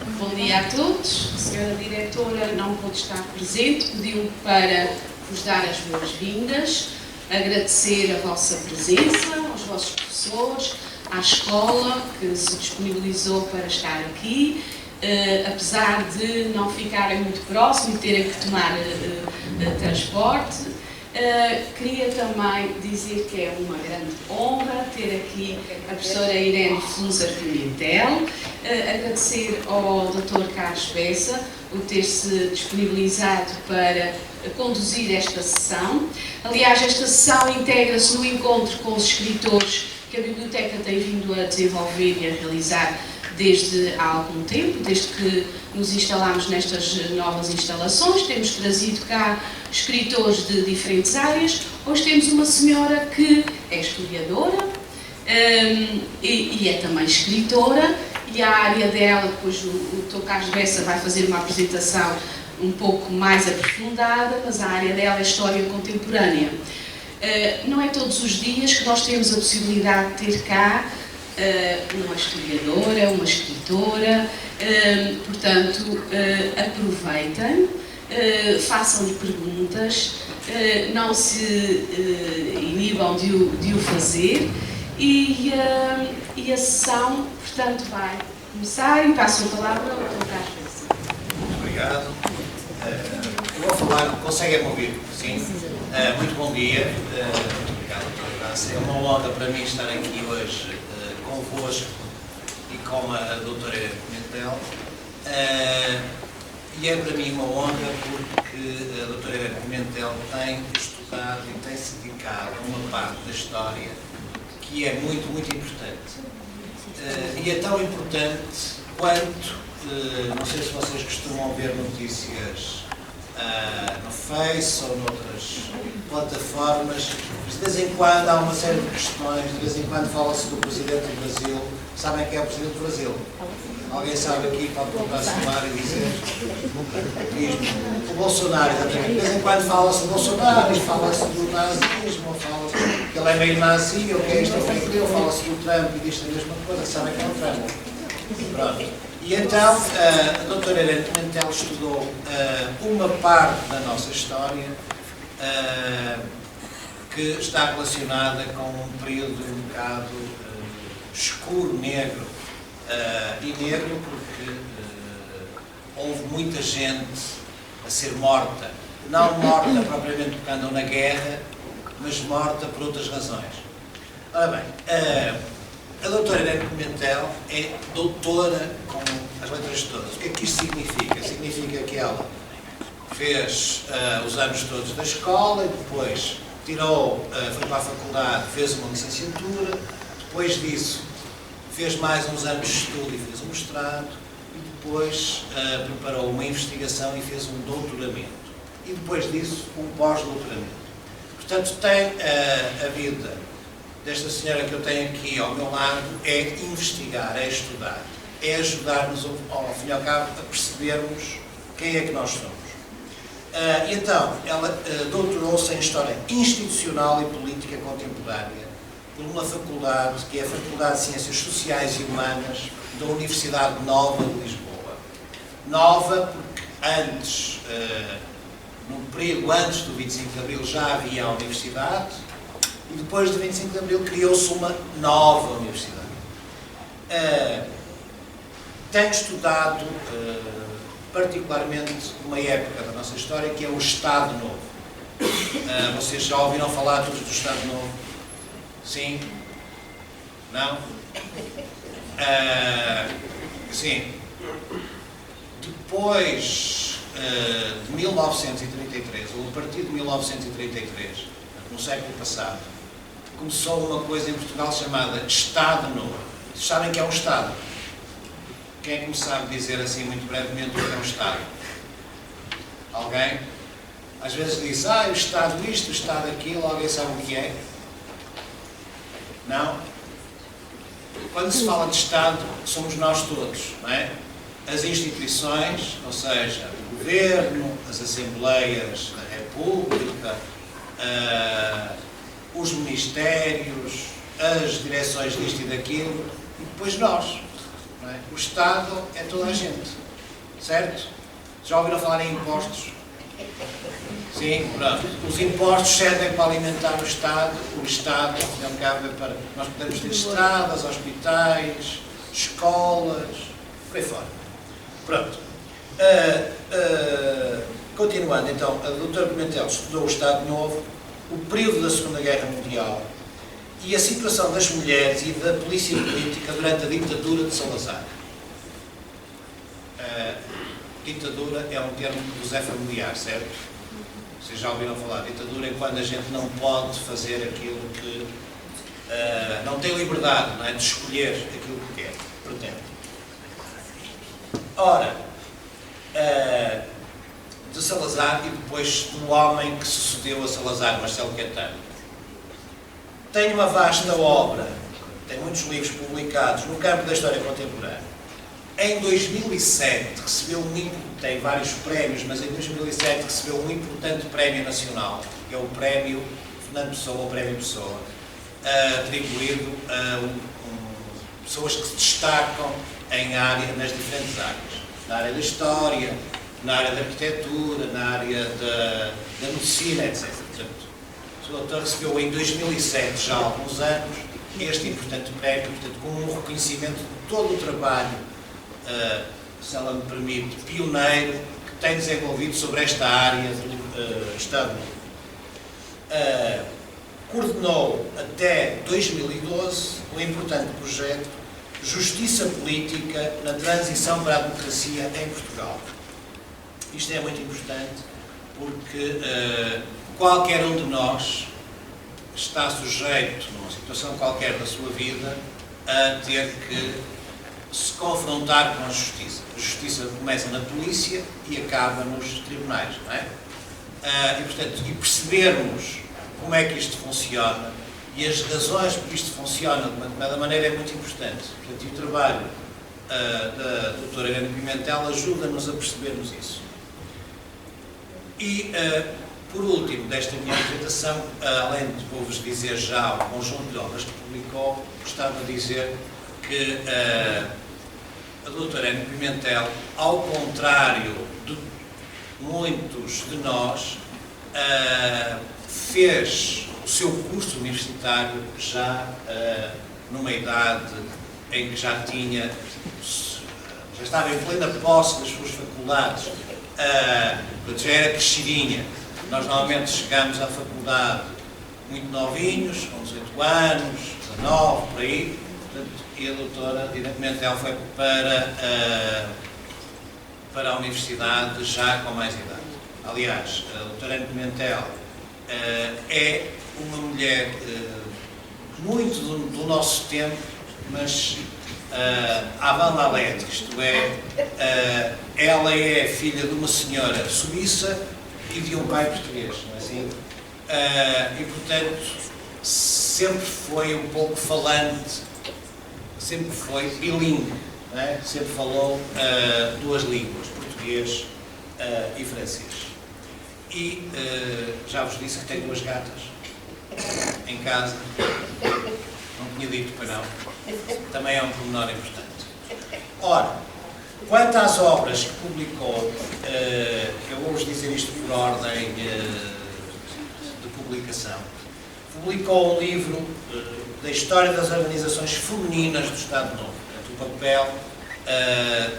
Bom dia a todos. A senhora diretora não pôde estar presente, pediu para vos dar as boas-vindas, agradecer a vossa presença, aos vossos professores, à escola que se disponibilizou para estar aqui, apesar de não ficarem muito próximos e terem que tomar transporte. Queria também dizer que é uma grande honra ter aqui a professora Irene Flusser Pimentel, agradecer ao Dr. Carlos Bessa por ter-se disponibilizado para conduzir esta sessão. Aliás, esta sessão integra-se no encontro com os escritores que a Biblioteca tem vindo a desenvolver e a realizar desde há algum tempo, desde que nos instalámos nestas novas instalações. Temos trazido cá escritores de diferentes áreas. Hoje temos uma senhora que é historiadora e é também escritora, e a área dela, depois o Dr. Carlos Bessa vai fazer uma apresentação um pouco mais aprofundada, mas a área dela é História Contemporânea. Não é todos os dias que nós temos a possibilidade de ter cá uma historiadora, uma escritora, portanto, aproveitem, façam-lhe perguntas, não se inibam de o fazer e a sessão, portanto, vai começar e passo a palavra ao Dr. Carlos Bessa. Obrigado. Eu vou falar, conseguem-me ouvir? Sim? Muito bom dia. Muito obrigado, Dr. Graça. É uma honra para mim estar aqui hoje convosco e com a doutora Pimentel, e é para mim uma honra porque a doutora Pimentel tem estudado e tem se dedicado a uma parte da história que é muito, muito importante, e é tão importante quanto, não sei se vocês costumam ver notícias no Face ou noutras plataformas, de vez em quando há uma série de questões, de vez em quando fala-se do Presidente do Brasil. Sabem quem é o Presidente do Brasil? Alguém sabe aqui, pode colocar celular e dizer? O Bolsonaro, exatamente. De vez em quando fala-se do Bolsonaro, fala-se do nazismo, fala-se que ele é meio nazi, ou que é isto ou que é aquilo, fala-se do Trump e diz a mesma coisa. Sabem quem é o Trump? Pronto. E então, a doutora Irene Pimentel estudou uma parte da nossa história que está relacionada com um período um bocado escuro, negro, e negro porque houve muita gente a ser morta, não morta propriamente porque andam na guerra, mas morta por outras razões. Ora bem, a doutora Irene Pimentel é doutora com as letras todas. O que é que isto significa? Significa que ela fez os anos todos da escola e depois foi para a faculdade, fez uma licenciatura, depois disso fez mais uns anos de estudo e fez um mestrado, e depois preparou uma investigação e fez um doutoramento. E depois disso, um pós-doutoramento. Portanto, tem a vida desta senhora que eu tenho aqui ao meu lado é investigar, é estudar, é ajudar-nos, ao fim e ao cabo, a percebermos quem é que nós somos. E então, ela doutorou-se em História Institucional e Política Contemporânea por uma faculdade, que é a Faculdade de Ciências Sociais e Humanas da Universidade Nova de Lisboa. Nova porque antes, no período antes do 25 de Abril, já havia a universidade, e depois do 25 de Abril criou-se uma nova universidade. Tenho estudado particularmente uma época da nossa história que é o Estado Novo. Vocês já ouviram falar todos do Estado Novo? Sim? Não? Sim. Depois de 1933, ou a partir de 1933, no século passado, começou uma coisa em Portugal chamada Estado Novo. Vocês sabem que é um Estado? Quem é que me sabe dizer assim muito brevemente o que é um Estado? Alguém? Às vezes diz, o Estado isto, o Estado aquilo, alguém sabe o que é? Não? Quando se fala de Estado, somos nós todos, não é? As instituições, ou seja, o Governo, as Assembleias da República, os Ministérios, as direções disto e daquilo, e depois nós. não é? O Estado é toda a gente, certo? Já ouviram falar em impostos? Sim, pronto. Os impostos servem para alimentar o Estado é um cabo para... Nós podemos ter estradas, hospitais, escolas, por aí fora. Pronto. Continuando, então, a doutora Pimentel estudou o Estado Novo, o período da Segunda Guerra Mundial e a situação das mulheres e da polícia política durante a ditadura de Salazar. Ditadura é um termo que vos é familiar, certo? Vocês já ouviram falar. Ditadura é quando a gente não pode fazer aquilo que... não tem liberdade, não é? De escolher aquilo que quer, pretende. Ora, de Salazar e depois do homem que sucedeu a Salazar, Marcelo Caetano. Tem uma vasta obra, tem muitos livros publicados no campo da história contemporânea. Em 2007 recebeu tem vários prémios, mas em 2007 recebeu um importante prémio nacional, que é o prémio Fernando Pessoa, ou prémio Pessoa, atribuído a pessoas que se destacam nas diferentes áreas. Na área da história, na área da arquitetura, na área da medicina, etc. Portanto, o doutor recebeu em 2007, já há alguns anos, este importante prémio, portanto, como um reconhecimento de todo o trabalho, se ela me permite, pioneiro, que tem desenvolvido sobre esta área do Estado. Coordenou até 2012 um importante projeto Justiça Política na Transição para a Democracia em Portugal. Isto é muito importante porque qualquer um de nós está sujeito, numa situação qualquer da sua vida, a ter que se confrontar com a justiça. A justiça começa na polícia e acaba nos tribunais, não é? E percebermos como é que isto funciona e as razões por que isto funciona de uma determinada maneira é muito importante. Portanto, e o trabalho da doutora Irene Pimentel ajuda-nos a percebermos isso. E, por último, desta minha apresentação, além de vou-vos dizer já o conjunto de obras que publicou, gostava de dizer que a doutora Irene Pimentel, ao contrário de muitos de nós, fez o seu curso universitário já numa idade em que já estava em plena posse das suas faculdades, já era crescidinha. Nós normalmente chegamos à faculdade muito novinhos, com 18 anos, 19, por aí, e a doutora Irene Pimentel foi para a universidade já com mais idade. Aliás, a doutora Irene Pimentel é uma mulher muito do nosso tempo, mas avant la lettre, isto é, ela é filha de uma senhora suíça e de um pai português, não é assim? E, portanto, sempre foi um pouco falante, sempre foi bilingue, não é? Sempre falou duas línguas, português e francês. E já vos disse que tenho duas gatas em casa, não tinha dito para não, também é um pormenor importante. Ora, quanto às obras que publicou, eu vou-vos dizer isto por ordem de publicação, publicou um livro da história das organizações femininas do Estado Novo, portanto, o papel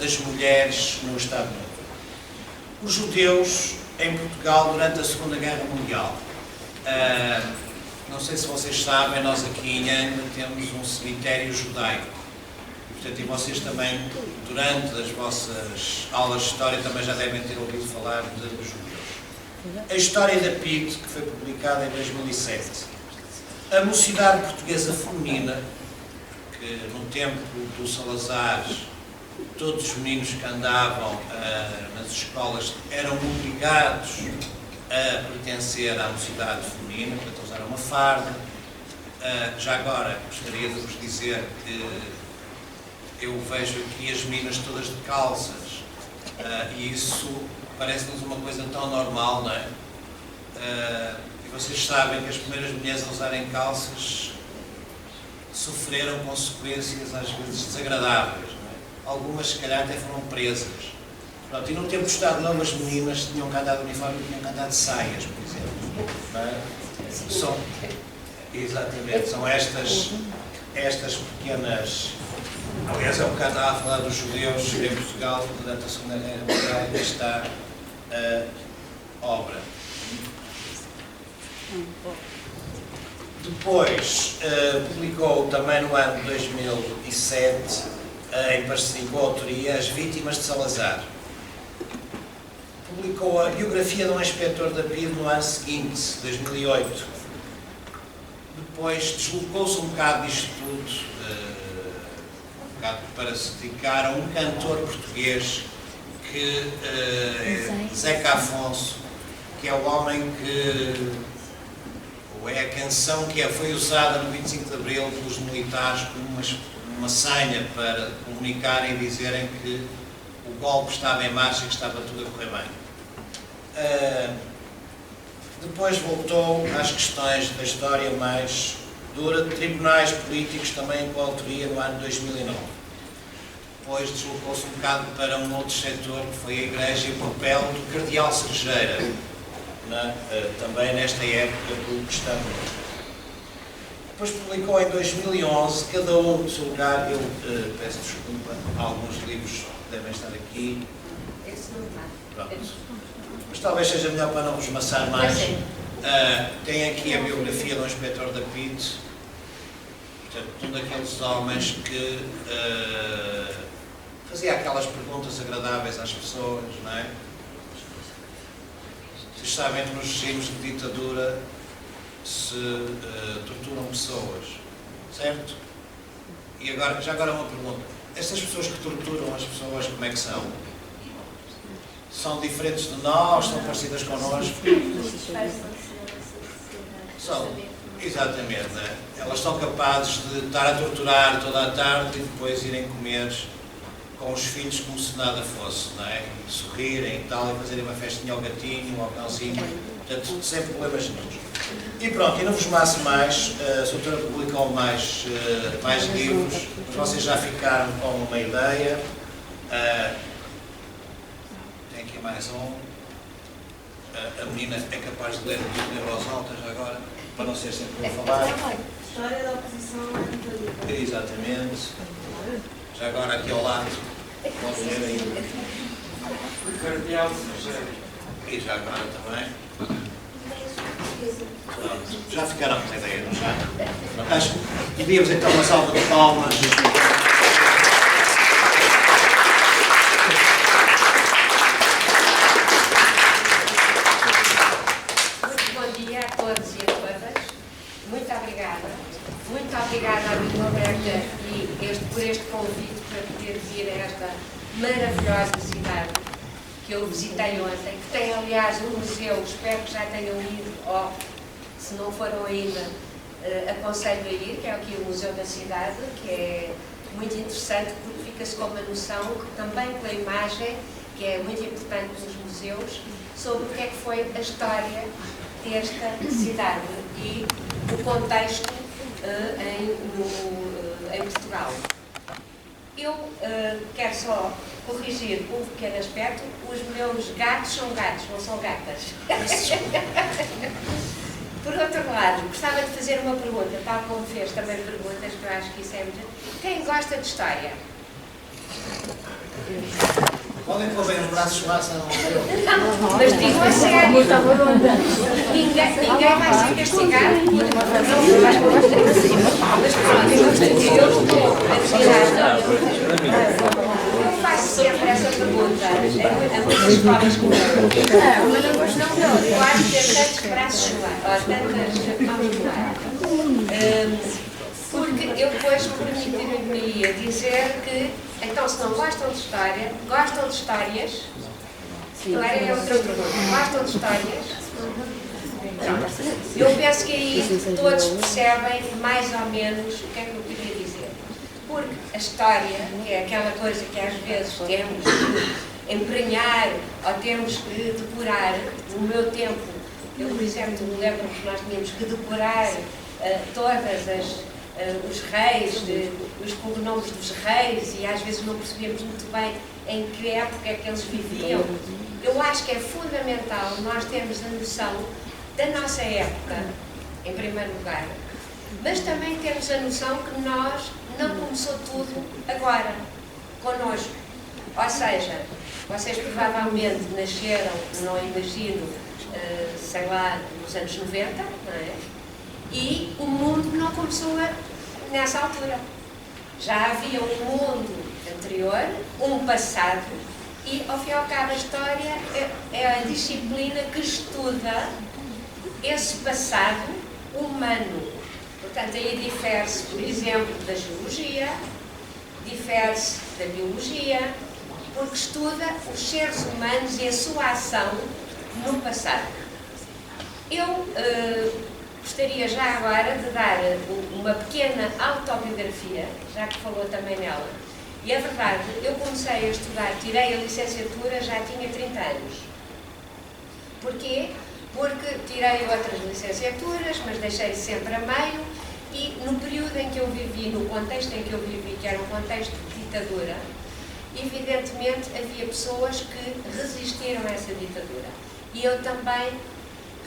das mulheres no Estado Novo. Os judeus em Portugal durante a Segunda Guerra Mundial. Não sei se vocês sabem, nós aqui em Angra temos um cemitério judaico. Portanto, e vocês também, durante as vossas aulas de História, também já devem ter ouvido falar dos judeus. A História da PIDE, que foi publicada em 2007. A Mocidade Portuguesa Feminina, que no tempo do Salazar, todos os meninos que andavam nas escolas eram obrigados a pertencer à mocidade feminina, portanto, usar uma farda. Já agora, gostaria de vos dizer que eu vejo aqui as meninas todas de calças, e isso parece-nos uma coisa tão normal, não é? E vocês sabem que as primeiras mulheres a usarem calças sofreram consequências às vezes desagradáveis, não é? algumas se calhar até foram presas. Pronto, e no tempo do Estado Novo as meninas tinham que andar de uniforme e tinham que andar de saias, por exemplo. Não é? Exatamente, são estas pequenas... Aliás, há um bocado estava a falar dos judeus em Portugal durante a Segunda Guerra Mundial, e está a obra. Depois, publicou também no ano de 2007, em parceria com a autoria, As Vítimas de Salazar. Publicou a biografia de um inspetor da PIDE no ano seguinte, 2008. Depois deslocou-se um bocado disto tudo, para se dedicar a um cantor português que é Zeca Afonso, que é o homem que, ou é a canção que foi usada no 25 de Abril pelos militares como uma senha para comunicarem e dizerem que o golpe estava em marcha e que estava tudo a correr bem. Depois voltou às questões da história mais dura de tribunais políticos, também com a autoria no ano 2009. Depois deslocou-se um bocado para um outro setor, que foi a Igreja e o papel do Cardeal Cerejeira, também nesta época do Estado Novo. Depois publicou em 2011, cada um no seu lugar. Eu peço desculpa, alguns livros devem estar aqui. Esse não está. Pronto. Mas talvez seja melhor para não vos maçar mais. Tem aqui a biografia do inspetor da PIDE, portanto, um daqueles homens que fazia aquelas perguntas agradáveis às pessoas, não é? Vocês sabem que nos regimes de ditadura se torturam pessoas, certo? E agora, já agora uma pergunta. Estas pessoas que torturam as pessoas, como é que são? São diferentes de nós? São parecidas connosco? São, exatamente, não é? Elas são capazes de estar a torturar toda a tarde e depois irem comer com os filhos como se nada fosse, não é? E sorrirem e tal, e fazerem uma festinha ao gatinho, ao cãozinho, portanto, sem problemas nenhums. E pronto, e não vos maço mais, a Soutora publicou mais livros, mas vocês já ficaram com uma ideia. Tem aqui mais um. A menina é capaz de ler em voz alta já agora, para não ser sempre a falar. História da oposição à ditadura. Exatamente. Já agora aqui ao lado, pode ler aí. Cardeal Cerejeira. E já agora também. Pronto. Já ficaram com a ideia, não já? Acho que podíamos então uma salva de palmas. Muito bom dia a todos e a todas. Muito obrigada. Muito obrigada à Vila Roberta por este convite para poder vir a esta maravilhosa cidade que eu visitei ontem, que tem aliás um museu, espero que já tenham ido, ou se não foram ainda, aconselho a ir, que é aqui o Museu da Cidade, que é muito interessante porque fica-se com uma noção, também pela imagem, que é muito importante nos museus, sobre o que é que foi a história desta cidade e o contexto em Portugal. Eu quero só corrigir um pequeno aspecto. Os meus gatos são gatos, não são gatas. Por outro lado, gostava de fazer uma pergunta, tal como fez também perguntas, que eu acho que isso é muito... Quem gosta de história? Podem pôr bem os braços lá, se não eu. Mas digo a sério. Ninguém vai ser castigado. Mas pronto, eu estou a tirar. Eu faço sempre essa pergunta a muitas escolas comigo. Não, eu acho que tem tantos braços no ar, tantas mãos no ar. Porque eu depois me permitiria dizer que, então, se não gostam de história, gostam de histórias? Agora é outra pergunta. Gostam de histórias? Eu penso que aí todos percebem mais ou menos o que é que eu queria dizer. Porque a história, que é aquela coisa que às vezes temos de emprenhar ou temos que decorar, no meu tempo, eu, por exemplo, me lembro que nós tínhamos que decorar todas os reis, os cognomes dos reis, e às vezes não percebemos muito bem em que época é que eles viviam. Eu acho que é fundamental nós termos a noção da nossa época, em primeiro lugar, mas também temos a noção que nós não começou tudo agora, connosco. Ou seja, vocês provavelmente nasceram, não imagino, sei lá, nos anos 90, não é? E o mundo não começou nessa altura. Já havia um mundo anterior, um passado, e ao fim e ao cabo a história é a disciplina que estuda esse passado humano. Portanto, aí difere-se, por exemplo, da geologia, difere-se da biologia, porque estuda os seres humanos e a sua ação no passado. Eu gostaria já agora de dar uma pequena autobiografia, já que falou também nela. E é verdade, eu comecei a estudar, tirei a licenciatura, já tinha 30 anos. Porquê? Porque tirei outras licenciaturas, mas deixei sempre a meio, e no período em que eu vivi, no contexto em que eu vivi, que era um contexto de ditadura, evidentemente havia pessoas que resistiram a essa ditadura. E eu também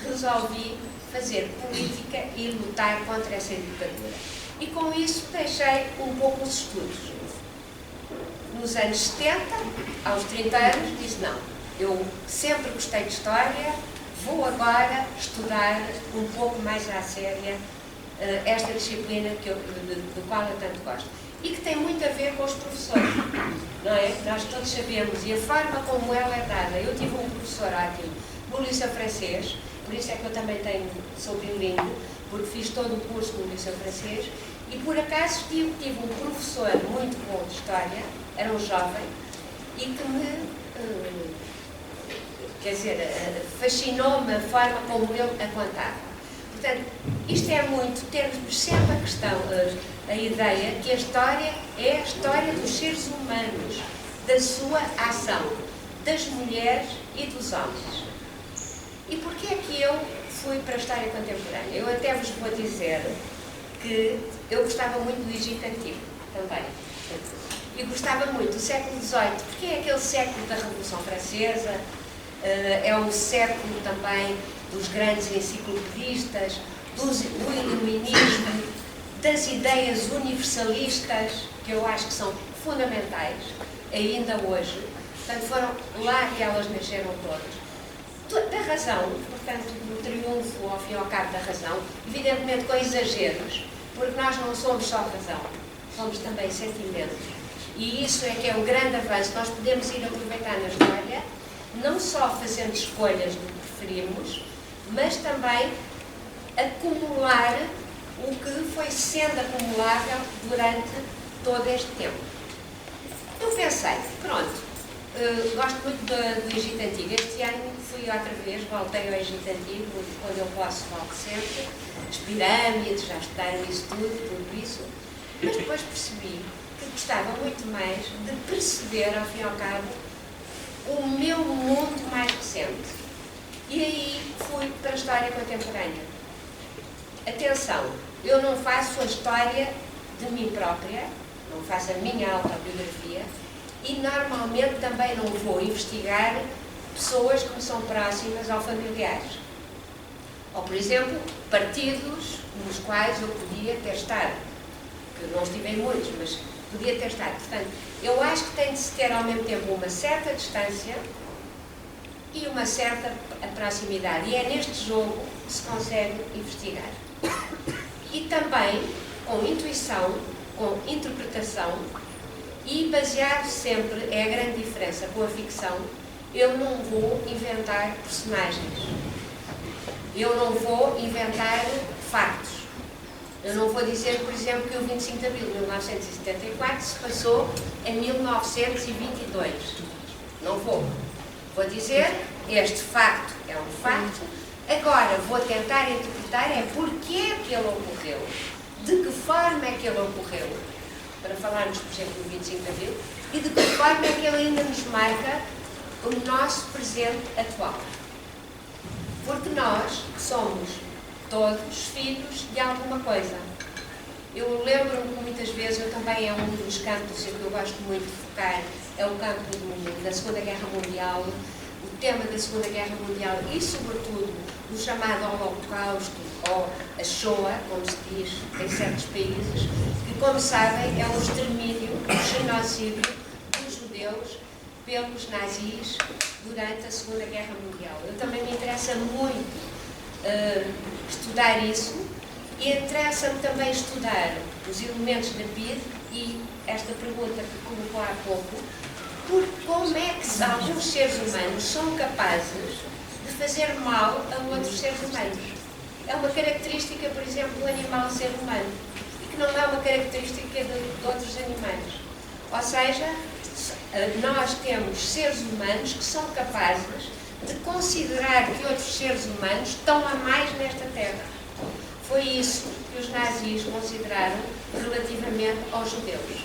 resolvi fazer política e lutar contra essa ditadura. E com isso deixei um pouco os estudos. Nos anos 70, aos 30 anos, disse não, eu sempre gostei de História, vou agora estudar um pouco mais à séria esta disciplina do qual eu tanto gosto. E que tem muito a ver com os professores, não é? Nós todos sabemos, e a forma como ela é dada. Eu tive um professor ótimo, no Liceu Francês, por isso é que eu também sou bilingue, porque fiz todo o curso no Liceu Francês, e por acaso tive um professor muito bom de História, era um jovem, e que me, fascinou-me a forma como ele a contava. Portanto, isto é muito, termos sempre a questão, a ideia que a história é a história dos seres humanos, da sua ação, das mulheres e dos homens. E porquê é que eu fui para a História Contemporânea? Eu até vos vou dizer que eu gostava muito do Egito Antigo, também. E gostava muito do século XVIII, porque é aquele século da Revolução Francesa, é o século também dos grandes enciclopedistas, do iluminismo, das ideias universalistas, que eu acho que são fundamentais, ainda hoje. Portanto, foram lá que elas nasceram todas. Da razão, portanto, do triunfo ao fim e ao cabo da razão, evidentemente com exageros, porque nós não somos só razão, somos também sentimentos. E isso é que é um grande avanço. Nós podemos ir aproveitar na história, não só fazendo escolhas do que preferimos, mas também acumular o que foi sendo acumulável durante todo este tempo. Eu pensei, pronto, gosto muito do Egito Antigo. Este ano fui outra vez, voltei ao Egito Antigo, quando eu posso volto sempre. As pirâmides, já estudaram isso tudo isso. Mas depois percebi que gostava muito mais de perceber, ao fim e ao cabo, o meu mundo mais recente. E aí fui para a História Contemporânea. Atenção, eu não faço a história de mim própria, não faço a minha autobiografia, e normalmente também não vou investigar pessoas que me são próximas ou familiares. Ou, por exemplo, partidos nos quais eu podia ter estado, que não estive em muitos, mas podia ter estado. Portanto, eu acho que tem de se ter ao mesmo tempo uma certa distância e uma certa proximidade. E é neste jogo que se consegue investigar. E também com intuição, com interpretação e baseado sempre, é a grande diferença com a ficção, eu não vou inventar personagens. Eu não vou inventar factos. Eu não vou dizer, por exemplo, que o 25 de abril de 1974 se passou em 1922. Não vou. Vou dizer, este facto é um facto, agora vou tentar interpretar porque é que ele ocorreu, de que forma é que ele ocorreu, para falarmos, por exemplo, do 25 de abril, e de que forma é que ele ainda nos marca o nosso presente atual. Porque nós somos todos filhos de alguma coisa. Eu lembro-me que muitas vezes, eu também é um dos campos em que eu gosto muito de focar, é o campo da Segunda Guerra Mundial, o tema da Segunda Guerra Mundial e, sobretudo, o chamado Holocausto, ou a Shoah, como se diz em certos países, que, como sabem, é um extermínio, um genocídio dos judeus pelos nazis durante a Segunda Guerra Mundial. Eu também me interessa muito estudar isso e interessa-me também estudar os elementos da PIDE e esta pergunta que colocou há pouco, porque como é que alguns seres humanos são capazes de fazer mal a outros seres humanos? É uma característica, por exemplo, do animal ser humano e que não é uma característica de outros animais. Ou seja, nós temos seres humanos que são capazes de considerar que outros seres humanos estão a mais nesta Terra. Foi isso que os nazis consideraram relativamente aos judeus.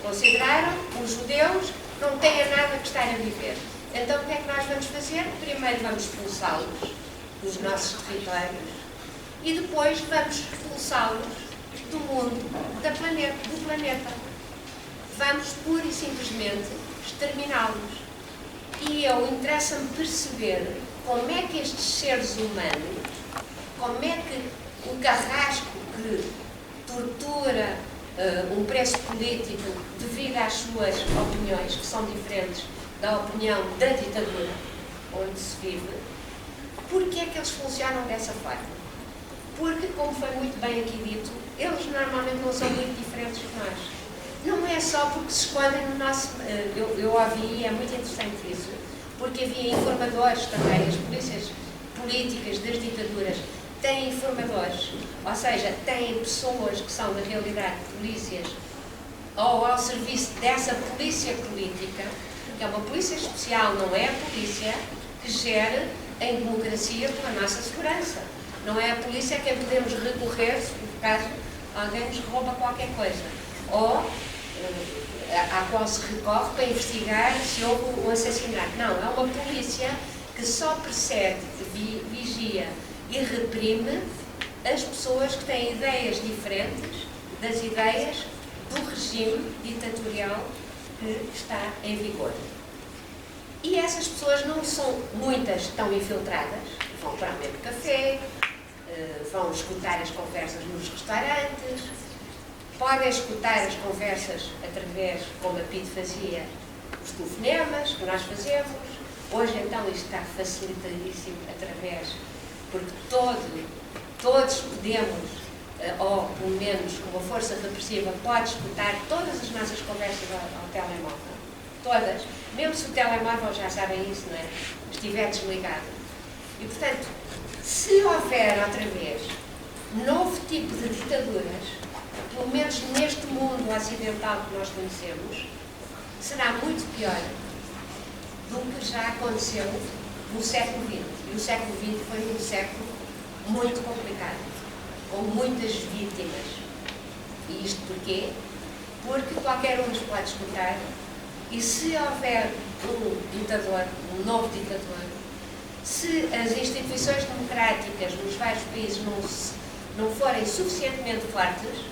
Consideraram os judeus não têm nada que estar a viver. Então o que é que nós vamos fazer? Primeiro vamos expulsá-los dos nossos territórios e depois vamos expulsá-los do mundo, do planeta. Vamos pura e simplesmente exterminá-los. E interessa-me perceber como é que estes seres humanos, como é que um carrasco que tortura um preso político devido às suas opiniões, que são diferentes da opinião da ditadura onde se vive, porque é que eles funcionam dessa forma? Porque, como foi muito bem aqui dito, eles normalmente não são muito diferentes de nós. Não é só porque se escondem no nosso... Eu ouvi, e é muito interessante isso, porque havia informadores também, as polícias políticas das ditaduras têm informadores, ou seja, têm pessoas que são, na realidade, polícias, ou ao serviço dessa polícia política, que é uma polícia especial, não é a polícia que gera em democracia pela nossa segurança. Não é a polícia a quem podemos recorrer, se por caso alguém nos rouba qualquer coisa. Ou à qual se recorre para investigar se houve um assassinato. Não, é uma polícia que só persegue, vigia e reprime as pessoas que têm ideias diferentes das ideias do regime ditatorial que está em vigor. E essas pessoas não são muitas tão infiltradas, vão para o mesmo café, vão escutar as conversas nos restaurantes, podem escutar as conversas através, como a PIDE fazia, os telefonemas que nós fazemos. Hoje, então, isto está facilitadíssimo através, porque todos podemos, ou pelo menos uma força repressiva, pode escutar todas as nossas conversas ao telemóvel. Todas. Mesmo se o telemóvel, já sabem isso, não é? Estiver desligado. E, portanto, se houver outra vez novo tipo de ditaduras, pelo menos neste mundo ocidental que nós conhecemos, será muito pior do que já aconteceu no século XX. E o século XX foi um século muito complicado, com muitas vítimas. E isto porquê? Porque qualquer um nos pode escutar, e se houver um ditador, um novo ditador, se as instituições democráticas nos vários países não forem suficientemente fortes,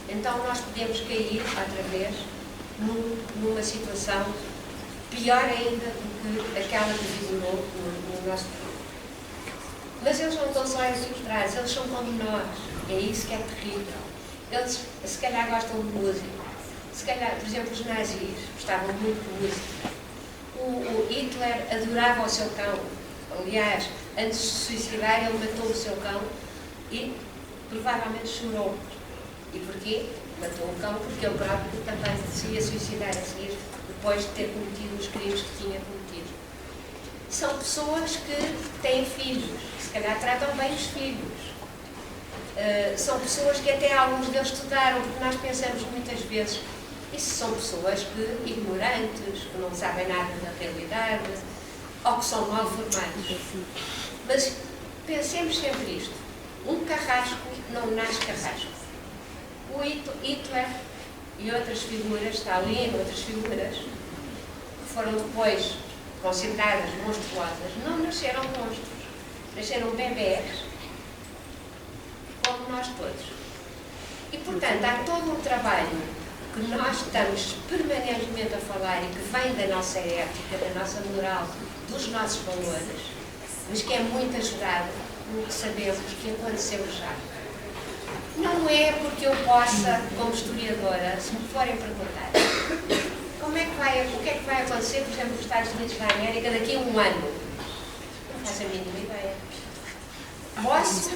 então nós podemos cair outra vez numa situação pior ainda do que aquela que vigorou no nosso país. Mas eles não estão só infiltrados, eles são como nós. É isso que é terrível. Eles, se calhar, gostam de música. Se calhar, por exemplo, os nazis gostavam muito de música. O Hitler adorava o seu cão. Aliás, antes de se suicidar, ele matou o seu cão e provavelmente chorou. E porquê? Matou o cão porque ele próprio também se ia suicidar a seguir, depois de ter cometido os crimes que tinha cometido. São pessoas que têm filhos, se calhar tratam bem os filhos. São pessoas que até alguns deles estudaram, porque nós pensamos muitas vezes, isso são pessoas ignorantes, que não sabem nada da realidade, ou que são mal formados. Mas pensemos sempre isto, um carrasco não nasce carrasco. O Hitler e outras figuras, Stalin, outras figuras, que foram depois consideradas monstruosas, não nasceram monstros, nasceram bebés, como nós todos. E porquê portanto, há todo um trabalho que nós estamos permanentemente a falar e que vem da nossa ética, da nossa moral, dos nossos valores, mas que é muito ajudado no que sabemos que aconteceu já. Não é porque eu possa, como historiadora, se me forem perguntar o que é que vai acontecer, por exemplo, nos Estados Unidos da América daqui a um ano, não faço a mínima ideia. Posso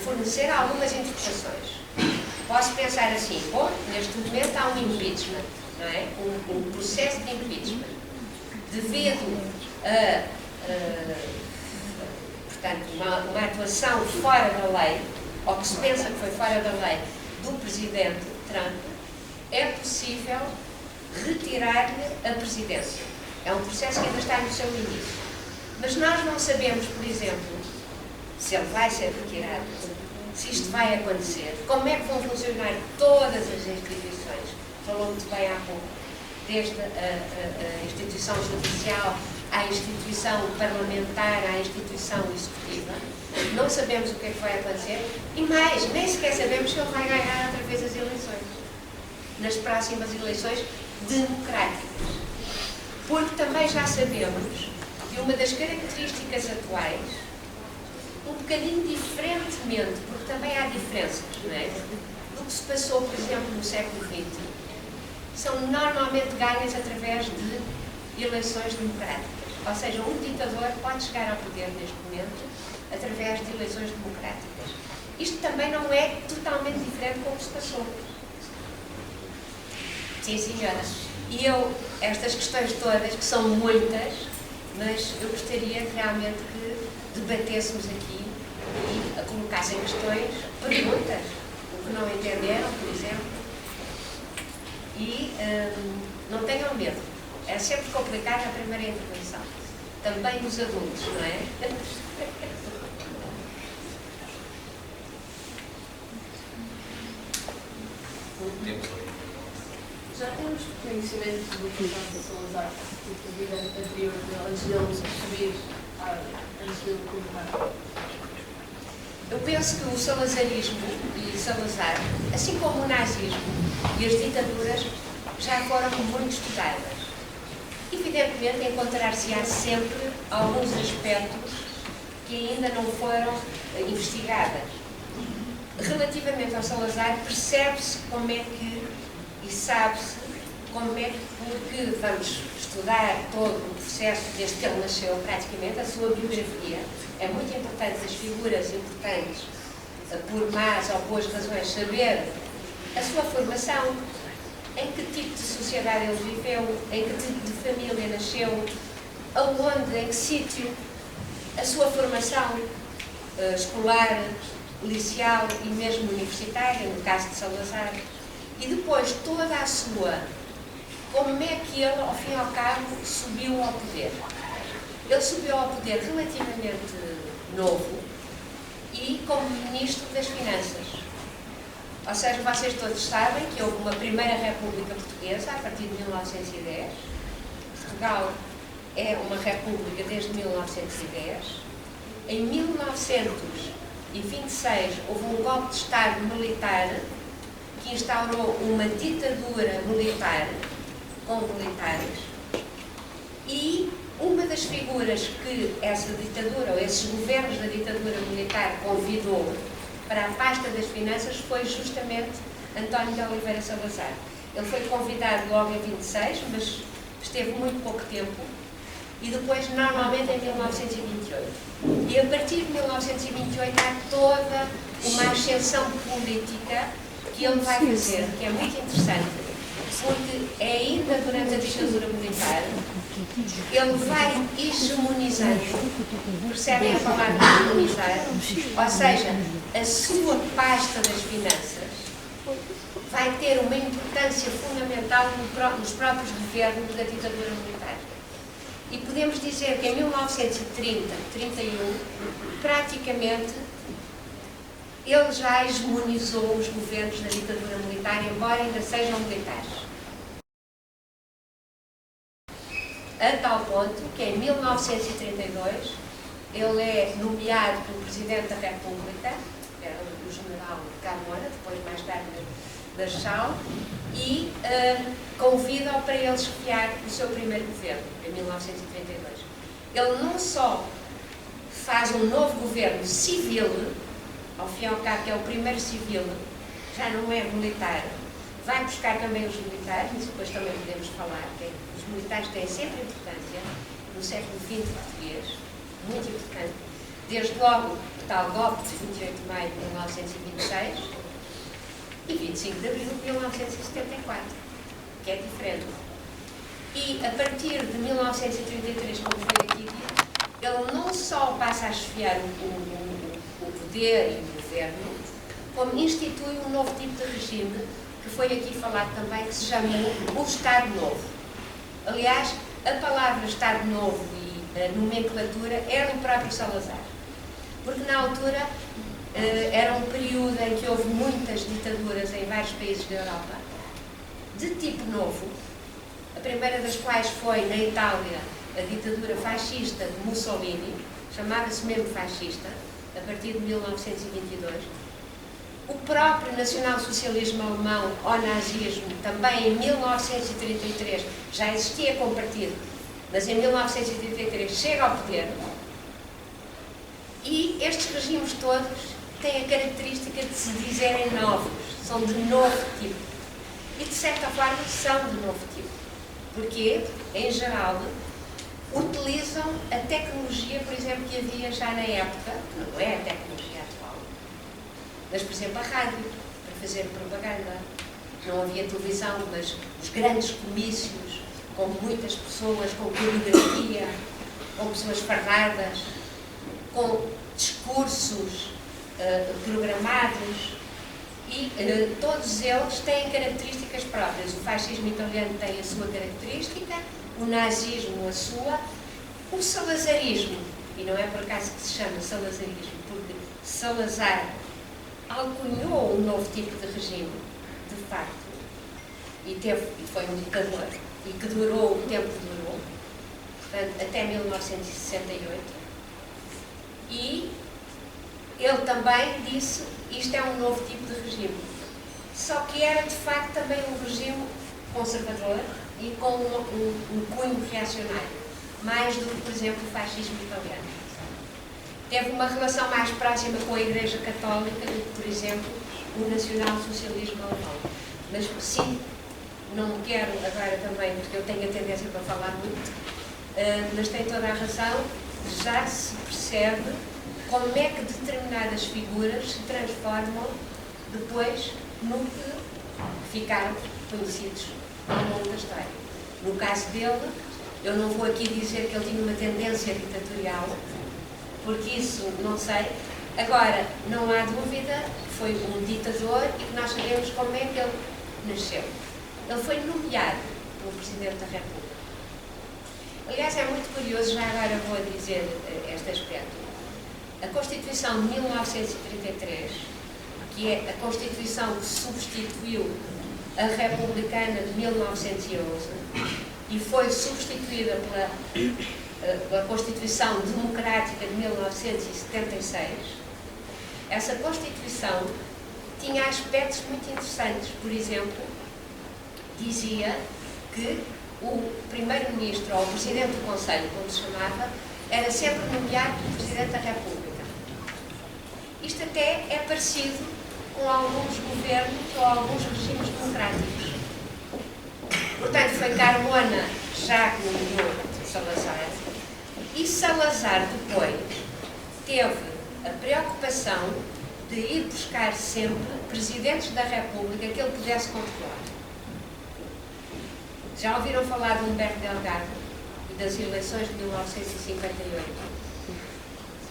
fornecer algumas interpretações. Posso pensar assim, bom, neste momento há um impeachment, não é? Um processo de impeachment, devido a portanto, uma atuação fora da lei, ou que se pensa que foi fora da lei, do presidente Trump, é possível retirar-lhe a presidência. É um processo que ainda está no seu início. Mas nós não sabemos, por exemplo, se ele vai ser retirado, se isto vai acontecer, como é que vão funcionar todas as instituições. Falou muito bem há pouco, desde a instituição judicial, à instituição parlamentar, à instituição executiva. Não sabemos o que é que vai acontecer e mais, nem sequer sabemos se ele vai ganhar outra vez as eleições, nas próximas eleições democráticas. Porque também já sabemos que uma das características atuais, um bocadinho diferentemente, porque também há diferenças, não é? Do que se passou, por exemplo, no século XX, são normalmente ganhas através de eleições democráticas. Ou seja, um ditador pode chegar ao poder neste momento através de eleições democráticas. Isto também não é totalmente diferente com o que se passou. Sim, senhora. E estas questões todas, que são muitas, mas eu gostaria realmente que debatêssemos aqui e colocassem questões, perguntas, o que não entenderam, por exemplo. E não tenham medo. É sempre complicado a primeira intervenção. Também os adultos, não é? Já temos conhecimento do que está a Salazar, tipo, da vida anterior, antes dele subir, antes dele colocar? Eu penso que o salazarismo e Salazar, assim como o nazismo e as ditaduras, já foram muito estudadas. Evidentemente, encontrar-se-á sempre alguns aspectos que ainda não foram investigadas. Relativamente ao Salazar, percebe-se como é que, e sabe-se como é que, porque vamos estudar todo o processo desde que ele nasceu, praticamente, a sua biografia. É muito importante as figuras importantes, por más ou boas razões, saber a sua formação, em que tipo de sociedade ele viveu, em que tipo de família nasceu, aonde, em que sítio, a sua formação escolar, liceal e mesmo universitária, no caso de Salazar, e depois toda a sua, como é que ele, ao fim e ao cabo, subiu ao poder. Ele subiu ao poder relativamente novo e como Ministro das Finanças. Ou seja, vocês todos sabem que houve uma Primeira República Portuguesa a partir de 1910. Portugal é uma república desde 1910. Em 1926 houve um golpe de Estado militar que instaurou uma ditadura militar com militares e uma das figuras que essa ditadura, ou esses governos da ditadura militar convidou para a pasta das finanças foi justamente António de Oliveira Salazar. Ele foi convidado logo em 26, mas esteve muito pouco tempo, e depois, normalmente, em 1928. E a partir de 1928 há toda uma ascensão política que ele vai fazer, que é muito interessante, porque é ainda durante a ditadura militar, ele vai hegemonizando, percebem a palavra hegemonizar? Ou seja, a sua pasta das finanças vai ter uma importância fundamental nos próprios governos da ditadura militar. E podemos dizer que em 1930, 31, praticamente, ele já hegemonizou os governos da ditadura militar, embora ainda sejam militares. A tal ponto que em 1932 ele é nomeado pelo Presidente da República, que era o general Carmona, depois mais tarde da Chão e convida-o para ele chefiar o seu primeiro governo, em 1932. Ele não só faz um novo governo civil, ao fim e ao cabo que é o primeiro civil, já não é militar, vai buscar também os militares, mas depois também podemos falar que os militares têm sempre importância no século XX português, muito importante, desde logo o tal golpe de 28 de maio de 1926 e 25 de abril de 1974, que é diferente. E a partir de 1933, como foi aqui dito, ele não só passa a chefiar o poder e o governo, como institui um novo tipo de regime, que foi aqui falado também, que se chamou o Estado Novo. Aliás, a palavra Estado Novo e a nomenclatura era do próprio Salazar, porque na altura era um período em que houve muitas ditaduras em vários países da Europa, de tipo novo, a primeira das quais foi, na Itália, a ditadura fascista de Mussolini, chamava-se mesmo fascista, a partir de 1922. O próprio nacionalsocialismo alemão, ou nazismo, também em 1933, já existia como partido, mas em 1933 chega ao poder. E estes regimes todos têm a característica de se dizerem novos, são de novo tipo. E, de certa forma, são de novo tipo. Porque, em geral, utilizam a tecnologia, por exemplo, que havia já na época, que não é a tecnologia atual, mas, por exemplo, a rádio, para fazer propaganda. Não havia televisão, mas os grandes comícios, com muitas pessoas, com coreografia, com pessoas fardadas, com discursos programados, e todos eles têm características próprias. O fascismo italiano tem a sua característica, o nazismo a sua, o salazarismo, e não é por acaso que se chama salazarismo, porque Salazar alcunhou um novo tipo de regime, de facto, e foi um ditador, e que durou o tempo que durou, portanto, até 1968, e ele também disse, isto é um novo tipo de regime. Só que era, de facto, também um regime conservador e com um cunho reacionário, mais do que, por exemplo, o fascismo italiano. Teve uma relação mais próxima com a Igreja Católica do que, por exemplo, o nacional-socialismo alemão. Mas, sim, não quero agora também, porque eu tenho a tendência para falar muito, mas tem toda a razão, já se percebe como é que determinadas figuras se transformam depois no que ficaram conhecidos ao longo da história. No caso dele, eu não vou aqui dizer que ele tinha uma tendência ditatorial, porque isso não sei. Agora, não há dúvida que foi um ditador e que nós sabemos como é que ele nasceu. Ele foi nomeado pelo Presidente da República. Aliás, é muito curioso, já agora vou dizer este aspecto. A Constituição de 1933, que é a Constituição que substituiu a Republicana de 1911 e foi substituída pela Constituição Democrática de 1976, essa Constituição tinha aspectos muito interessantes. Por exemplo, dizia que o Primeiro-Ministro ou o Presidente do Conselho, como se chamava, era sempre nomeado pelo Presidente da República. Isto até é parecido com alguns governos ou alguns regimes democráticos. Portanto, foi Carmona já que nomeou Salazar, e Salazar depois teve a preocupação de ir buscar sempre presidentes da República que ele pudesse controlar. Já ouviram falar de Humberto Delgado e das eleições de 1958?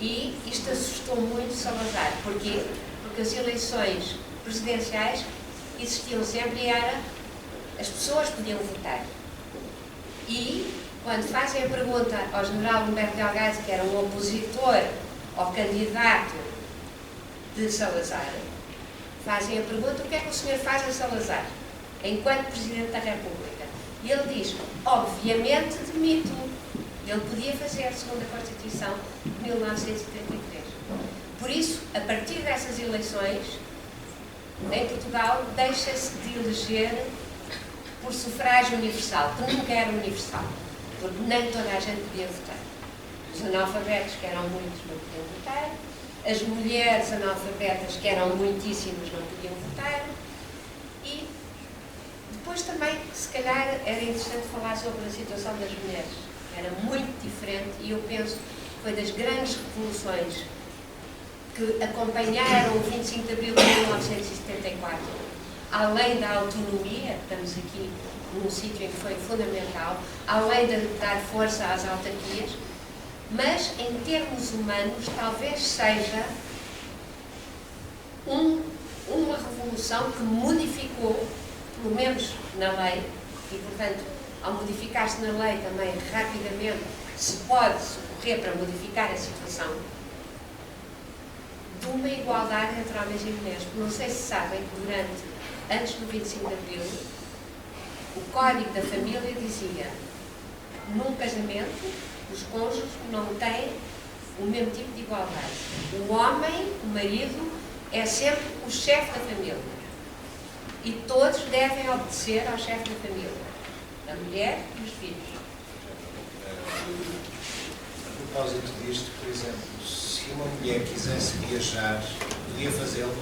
E isto assustou muito Salazar. Porquê? Porque as eleições presidenciais existiam sempre e as pessoas podiam votar. E, quando fazem a pergunta ao general Humberto Delgado, que era um opositor ao candidato de Salazar, fazem a pergunta: o que é que o senhor faz a Salazar, enquanto Presidente da República? E ele diz: obviamente demito. Ele podia fazer, segundo a Constituição de 1933. Por isso, a partir dessas eleições, em Portugal, deixa-se de eleger por sufrágio universal, que nunca era universal, porque nem toda a gente podia votar. Os analfabetos, que eram muitos, não podiam votar. As mulheres analfabetas, que eram muitíssimas, não podiam votar. E depois também, se calhar, era interessante falar sobre a situação das mulheres. Era muito diferente e eu penso que foi das grandes revoluções que acompanharam o 25 de abril de 1974. Além da autonomia, estamos aqui num sítio em que foi fundamental, além de dar força às autarquias, mas em termos humanos talvez seja uma revolução que modificou, pelo menos na lei, e portanto ao modificar-se na lei também rapidamente se pode socorrer para modificar a situação de uma igualdade entre homens e mulheres. Não sei se sabem que antes do 25 de abril, o Código da Família dizia: num casamento, os cônjuges não têm o mesmo tipo de igualdade. O homem, o marido, é sempre o chefe da família. E todos devem obedecer ao chefe da família. A mulher e os filhos. A propósito disto, por exemplo, se uma mulher quisesse viajar, podia fazê-lo?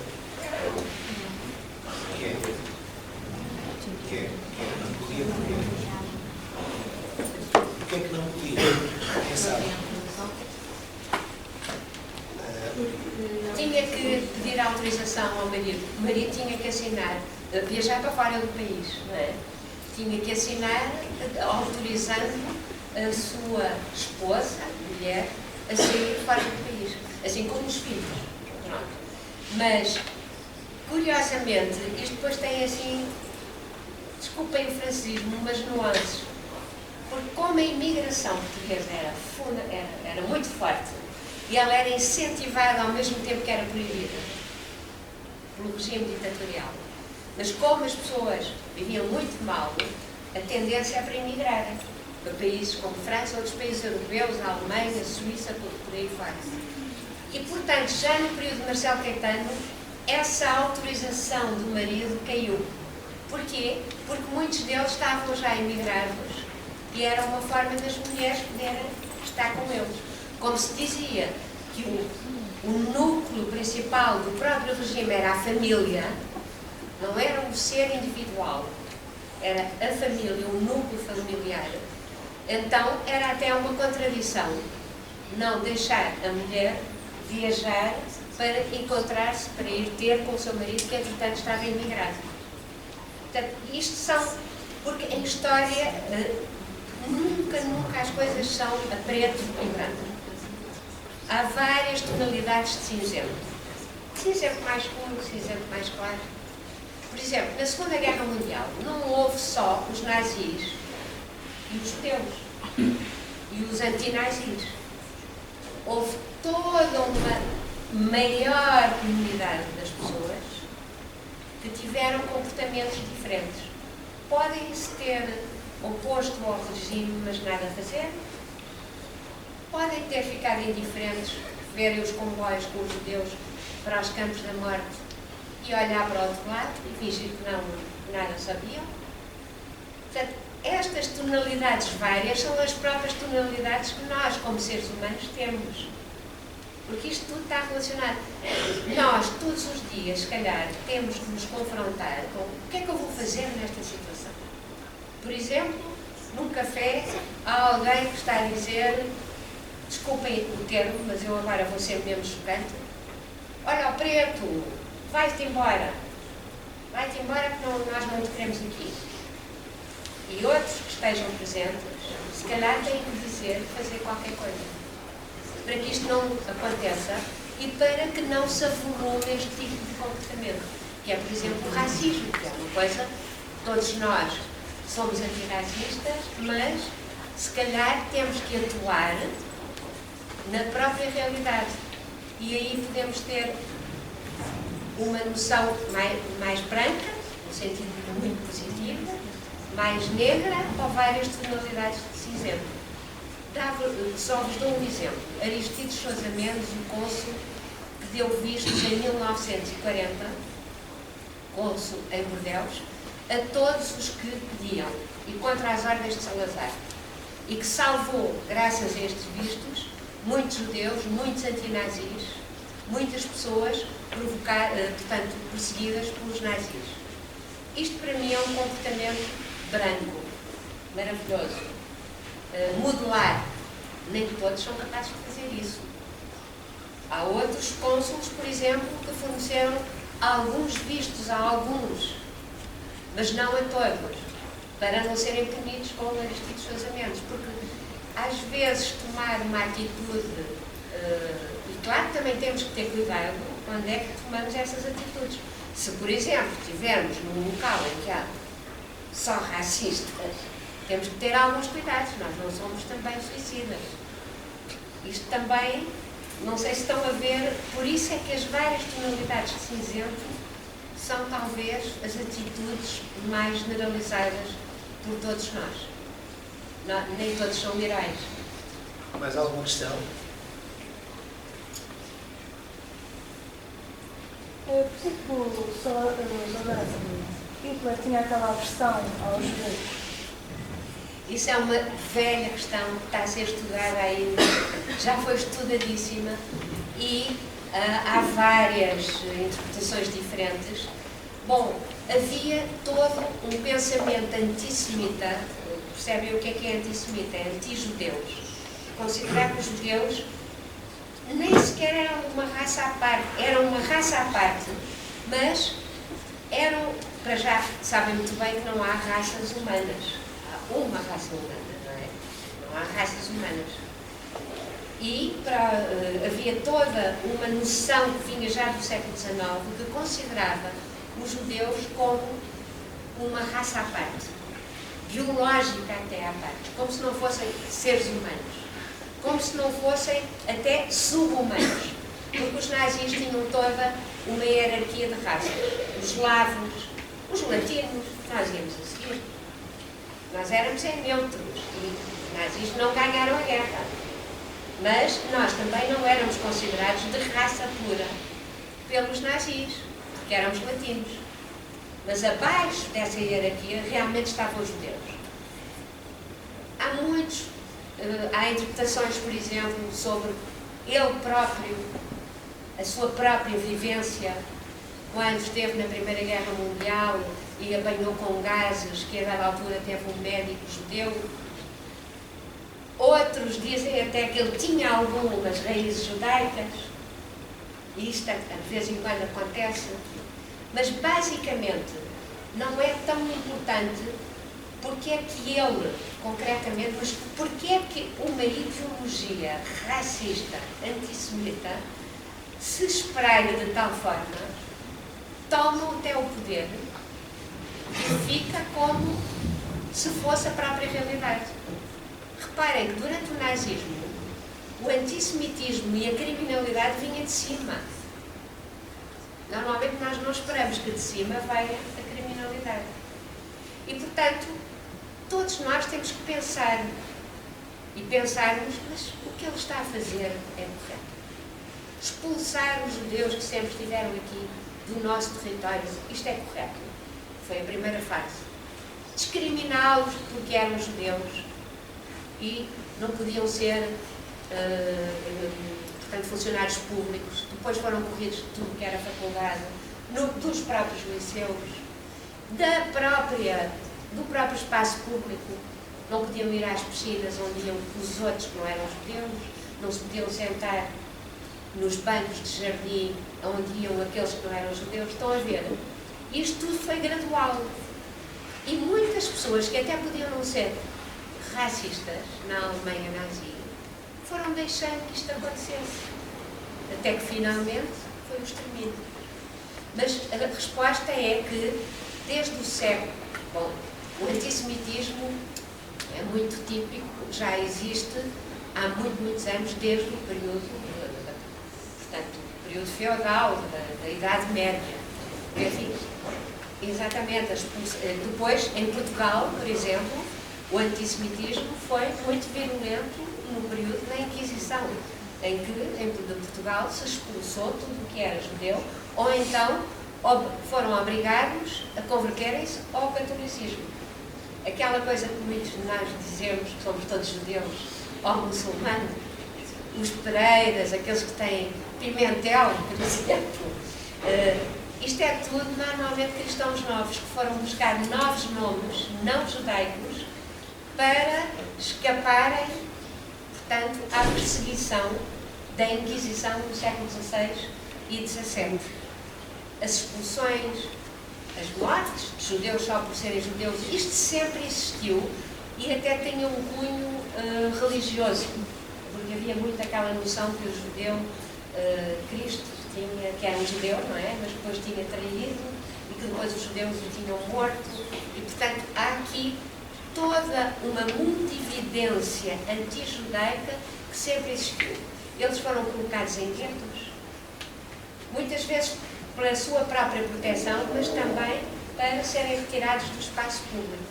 Não podia porque... Porquê é que não podia? Quem sabe? Tinha que pedir autorização ao marido. O marido tinha que assinar, viajar para fora do país, não é? Tinha que assinar autorizando a sua esposa, mulher, a sair fora do país, assim como os filhos. Pronto. Mas, curiosamente, isto depois tem assim, desculpem o francisismo, umas nuances. Porque como a imigração portuguesa era muito forte e ela era incentivada ao mesmo tempo que era proibida pelo regime ditatorial, mas como as pessoas viviam muito mal, a tendência é para imigrarem para países como França, outros países europeus, a Alemanha, a Suíça, por aí fora. E, portanto, já no período de Marcelo Caetano, essa autorização do marido caiu. Porquê? Porque muitos deles estavam já imigrados e era uma forma das mulheres poderem estar com eles. Como se dizia que o núcleo principal do próprio regime era a família, não era um ser individual, era a família, o núcleo familiar. Então era até uma contradição não deixar a mulher viajar para encontrar-se, para ir ter com o seu marido que entretanto estava imigrado. Portanto, isto são, porque em história nunca as coisas são a preto e branco. Há várias tonalidades de cinzento. Cinzento mais escuro, cinzento mais claro. Por exemplo, na Segunda Guerra Mundial não houve só os nazis e os judeus e os antinazis. Houve toda uma maior comunidade das pessoas que tiveram comportamentos diferentes. Podem-se ter oposto ao regime, mas nada a fazer. Podem ter ficado indiferentes, verem os comboios com os judeus para os campos da morte e olhar para o outro lado e fingir que nada sabiam. Portanto, estas tonalidades várias são as próprias tonalidades que nós, como seres humanos, temos. Porque isto tudo está relacionado. Nós, todos os dias, se calhar, temos de nos confrontar com o que é que eu vou fazer nesta situação. Por exemplo, num café, há alguém que está a dizer, desculpem o termo, mas eu agora vou ser mesmo chocante, olha, o preto, vai-te embora. Vai-te embora porque nós não te queremos aqui. E outros que estejam presentes, se calhar têm que dizer, fazer qualquer coisa. Para que isto não aconteça e para que não se avolume este tipo de comportamento. Que é, por exemplo, o racismo, que é uma coisa, todos nós somos antirracistas, mas se calhar temos que atuar na própria realidade. E aí podemos ter uma noção mais branca, no sentido muito positivo, mais negra ou várias tonalidades de cinzento. Só vos dou um exemplo. Aristides Sousa Mendes, o cônsul, que deu vistos em 1940, cônsul em Bordeaux, a todos os que pediam e contra as ordens de Salazar, e que salvou, graças a estes vistos, muitos judeus, muitos antinazis, muitas pessoas portanto, perseguidas pelos nazis. Isto para mim é um comportamento branco, maravilhoso. Modelar, nem todos são capazes de fazer isso. Há outros cônsules, por exemplo, que forneceram alguns vistos a alguns, mas não a todos, para não serem punidos com Aristides Casamentos, porque às vezes tomar uma atitude, e claro que também temos que ter cuidado quando é que tomamos essas atitudes. Se, por exemplo, estivermos num local em que há só racistas, temos que ter alguns cuidados, nós não somos também suicidas. Isto também, não sei se estão a ver, por isso é que as várias tonalidades de cinzento são talvez as atitudes mais generalizadas por todos nós. Não, nem todos são heróis. Mais alguma questão? Por que o Salazar Hitler tinha aquela aversão aos judeus? Isso é uma velha questão que está a ser estudada ainda, já foi estudadíssima e há várias interpretações diferentes. Bom, havia todo um pensamento antissemita, percebem o que é antissemita? É anti-judeus. Considerar que os judeus nem sequer eram uma raça à parte, eram uma raça à parte, mas eram, para já, sabem muito bem que não há raças humanas. Há uma raça humana, não é? Não há raças humanas. E havia toda uma noção que vinha já do século XIX que considerava os judeus como uma raça à parte, biológica até à parte, como se não fossem seres humanos, como se não fossem até sub-humanos, porque os nazis tinham toda uma hierarquia de raças. Os eslavos, os latinos, nós íamos a seguir. Nós éramos neutros e os nazis não ganharam a guerra. Mas nós também não éramos considerados de raça pura pelos nazis, porque éramos latinos. Mas abaixo dessa hierarquia realmente estavam os judeus. Há interpretações, por exemplo, sobre ele próprio, a sua própria vivência, quando esteve na Primeira Guerra Mundial e apanhou com gases, que a dada altura teve um médico judeu. Outros dizem até que ele tinha algumas raízes judaicas, e isto de vez em quando acontece, mas basicamente não é tão importante porque é que ele, concretamente, mas porque é que uma ideologia racista, antissemita, se espraia de tal forma, toma até o poder e fica como se fosse a própria realidade. Reparem que durante o nazismo, o antissemitismo e a criminalidade vinha de cima. Normalmente nós não esperamos que de cima venha a criminalidade. E, portanto, todos nós temos que pensar e pensarmos, mas o que ele está a fazer é correto. Expulsar os judeus que sempre estiveram aqui do nosso território, isto é correto. Foi a primeira fase. Discriminá-los porque eram judeus e não podiam ser, portanto, funcionários públicos. Depois foram corridos de tudo que era faculdade, dos próprios liceus, do próprio espaço público. Não podiam ir às piscinas onde iam os outros que não eram judeus, não se podiam sentar nos bancos de jardim onde iam aqueles que não eram judeus. Estão a ver? Isto tudo foi gradual. E muitas pessoas que até podiam não ser racistas na Alemanha nazi foram deixando que isto acontecesse. Até que finalmente foi o extermínio. Mas a resposta é que, desde o século, bom, o antissemitismo é muito típico, já existe há muitos anos, desde o período, portanto, o período feudal, da Idade Média. Enfim, exatamente. Depois, em Portugal, por exemplo, o antissemitismo foi muito virulento no período da Inquisição, em que, em Portugal, se expulsou tudo o que era judeu, ou então foram obrigados a converterem-se ao catolicismo. Aquela coisa que muitos de nós dizemos que somos todos judeus ou muçulmanos, os Pereiras, aqueles que têm Pimentel, por exemplo, isto é tudo normalmente cristãos novos que foram buscar novos nomes não judaicos para escaparem, portanto, à perseguição da Inquisição no século XVI e XVII. As expulsões, as mortes de judeus só por serem judeus, isto sempre existiu e até tinha um cunho religioso, porque havia muito aquela noção que o judeu, Cristo tinha, que era um judeu, não é? Mas depois tinha traído e que depois os judeus o tinham morto e, portanto, há aqui toda uma multividência anti-judaica que sempre existiu. Eles foram colocados em guetos, muitas vezes pela sua própria proteção, mas também para serem retirados do espaço público.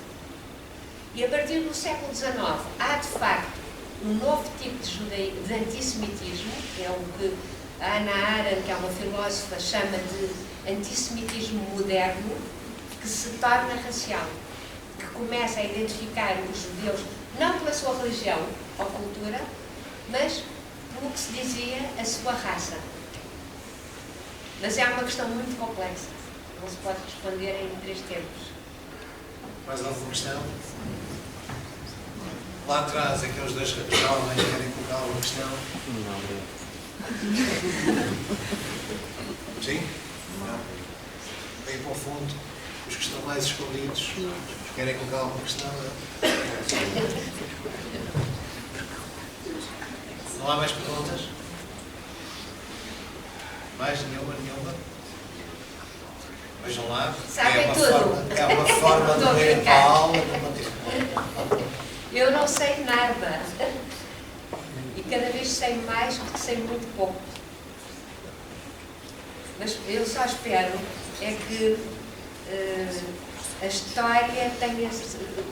E a partir do século XIX há, de facto, um novo tipo de antissemitismo, que é o que a Hannah Arendt, que é uma filósofa, chama de antissemitismo moderno, que se torna racial, que começa a identificar os judeus não pela sua religião ou cultura, mas pelo que se dizia a sua raça. Mas é uma questão muito complexa, não se pode responder em 3 tempos. Mais alguma questão? Lá atrás, aqueles 2 jovens querem colocar alguma questão? Não, obrigado. Sim? Não. Vem para o fundo, os que estão mais escondidos, querem colocar alguma questão? Não há mais perguntas? Mais nenhuma? Vejam lá. Sabem tudo. É uma forma de ler a aula. Eu não sei nada. E cada vez sei mais do que sei muito pouco. Mas eu só espero é que a história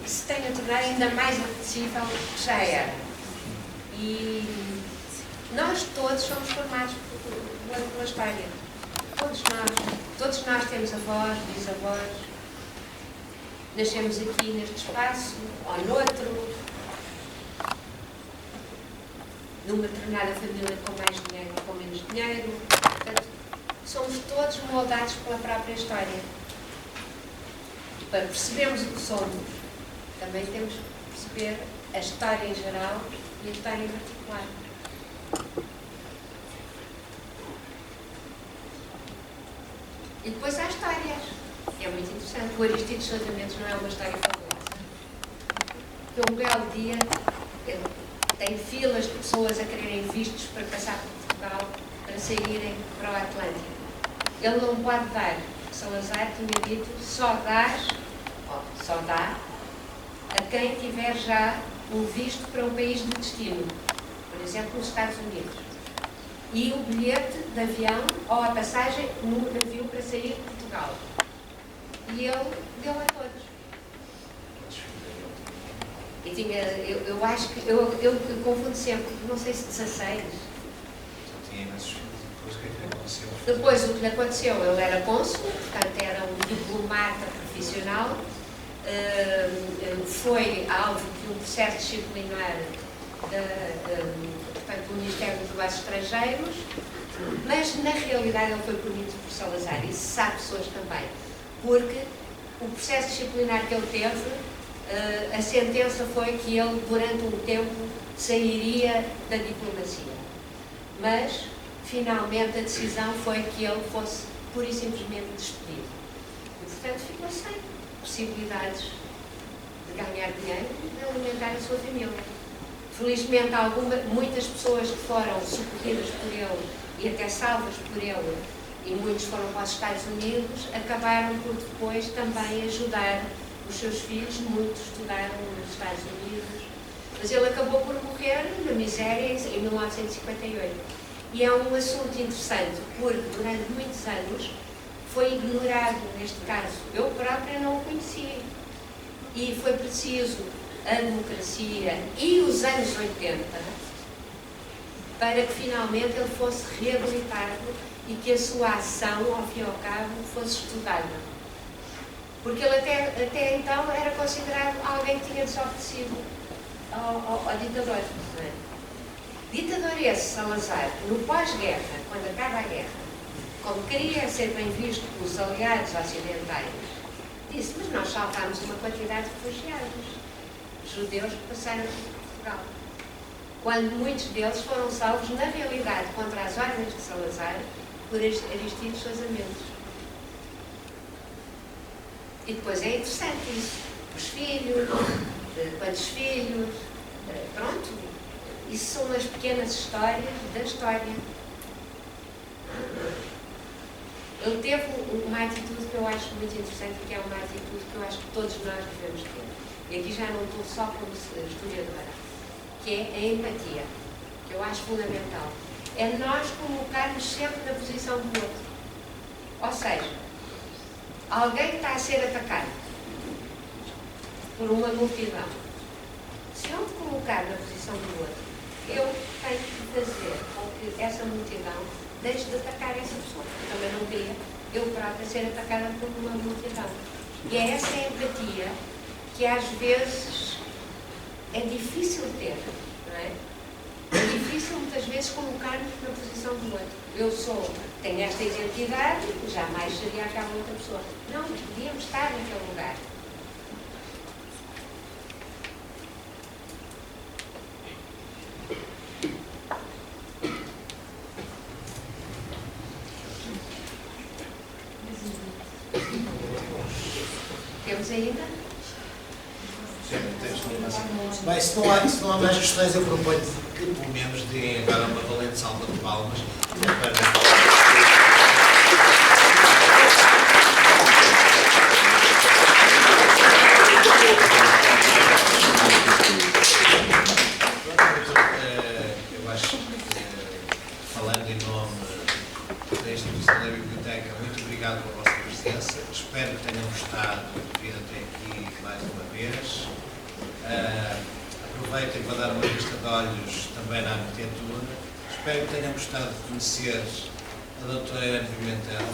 se tenha tornado ainda mais acessível do que já era. E nós todos somos formados pela história. Todos nós temos avós, bisavós. Nascemos aqui neste espaço, ou noutro, numa determinada família com mais dinheiro ou com menos dinheiro. Portanto, somos todos moldados pela própria história. E para percebermos o que somos, também temos que perceber a história em geral e a história em particular. E depois há histórias. É muito interessante. O Aristides Sousa Mendes não é uma história fabulosa. Porque um belo dia tem filas de pessoas a quererem vistos para passar por Portugal para saírem para o Atlântico. Ele não pode dar. Salazar tinha dito só dá a quem tiver já um visto para um país de destino. Por exemplo, nos Estados Unidos. E o bilhete de avião ou a passagem no navio para sair de Portugal. E ele deu a todos. E tinha, eu acho que, eu confundo sempre, não sei se 16. Depois o que lhe aconteceu, ele era cônsul, portanto era um diplomata profissional, foi alvo de um processo disciplinar portanto, do Ministério dos Negócios Estrangeiros, mas na realidade ele foi punido por Salazar, e isso sabe pessoas também, porque o processo disciplinar que ele teve, a sentença foi que ele durante um tempo sairia da diplomacia, mas finalmente a decisão foi que ele fosse pura e simplesmente despedido e portanto ficou sem possibilidades de ganhar dinheiro e de alimentar a sua família. Felizmente, muitas pessoas que foram socorridas por ele e até salvas por ele, e muitos foram para os Estados Unidos, acabaram por depois também ajudar os seus filhos. Muitos estudaram nos Estados Unidos, mas ele acabou por morrer na miséria em 1958. E é um assunto interessante, porque durante muitos anos foi ignorado, neste caso. Eu própria não o conhecia. E foi preciso a democracia e os anos 80 para que finalmente ele fosse reabilitado e que a sua ação, ao fim e ao cabo, fosse estudada. Porque ele até então era considerado alguém que tinha desobedecido ao ditador. Não é? Ditador esse, Salazar, no pós-guerra, quando acaba a guerra, como queria ser bem visto pelos aliados ocidentais, disse, mas nós salvámos uma quantidade de refugiados, judeus que passaram por Portugal. Quando muitos deles foram salvos, na realidade, contra as ordens de Salazar, por Aristides Sousa Mendes. E depois é interessante isso. Os filhos, quantos filhos, pronto. Isso são as pequenas histórias da história. Ele teve uma atitude que eu acho muito interessante, que é uma atitude que eu acho que todos nós devemos ter. E aqui já não estou só como historiadora, que é a empatia, que eu acho fundamental. É nós colocarmos sempre na posição do outro. Ou seja, alguém está a ser atacado por uma multidão. Se eu me colocar na posição do outro, eu tenho que fazer com que essa multidão deixe de atacar essa pessoa. Eu também não queria eu própria ser atacada por uma multidão. E é essa empatia que às vezes é difícil ter, não é? É difícil muitas vezes colocar-nos na posição do outro. Eu tenho esta identidade, jamais seria aquela outra pessoa. Não, podíamos estar naquele lugar. Temos ainda? Bem, se não há mais questões, eu proponho que pelo menos deem agora uma valente salva de palmas eu acho que, falando em nome da instituição da Biblioteca, muito obrigado pela vossa presença. Espero que tenham gostado de vir até aqui mais uma vez. Aproveitem para dar uma vista de olhos também na arquitetura. Espero que tenham gostado de conhecer a doutora Irene Pimentel.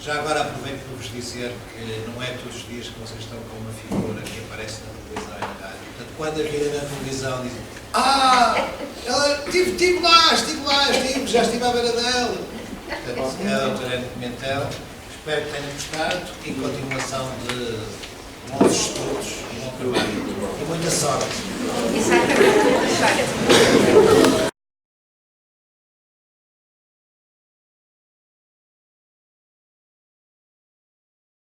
Já agora aproveito para vos dizer que não é todos os dias que vocês estão com uma figura que aparece na televisão e na rádio. Portanto, quando a virem na televisão, dizem: já estive à beira dela. Portanto, é a doutora Irene Pimentel. Espero que tenham gostado e continuação de bons estudos e bom trabalho. E muita sorte. Exatamente, muita sorte.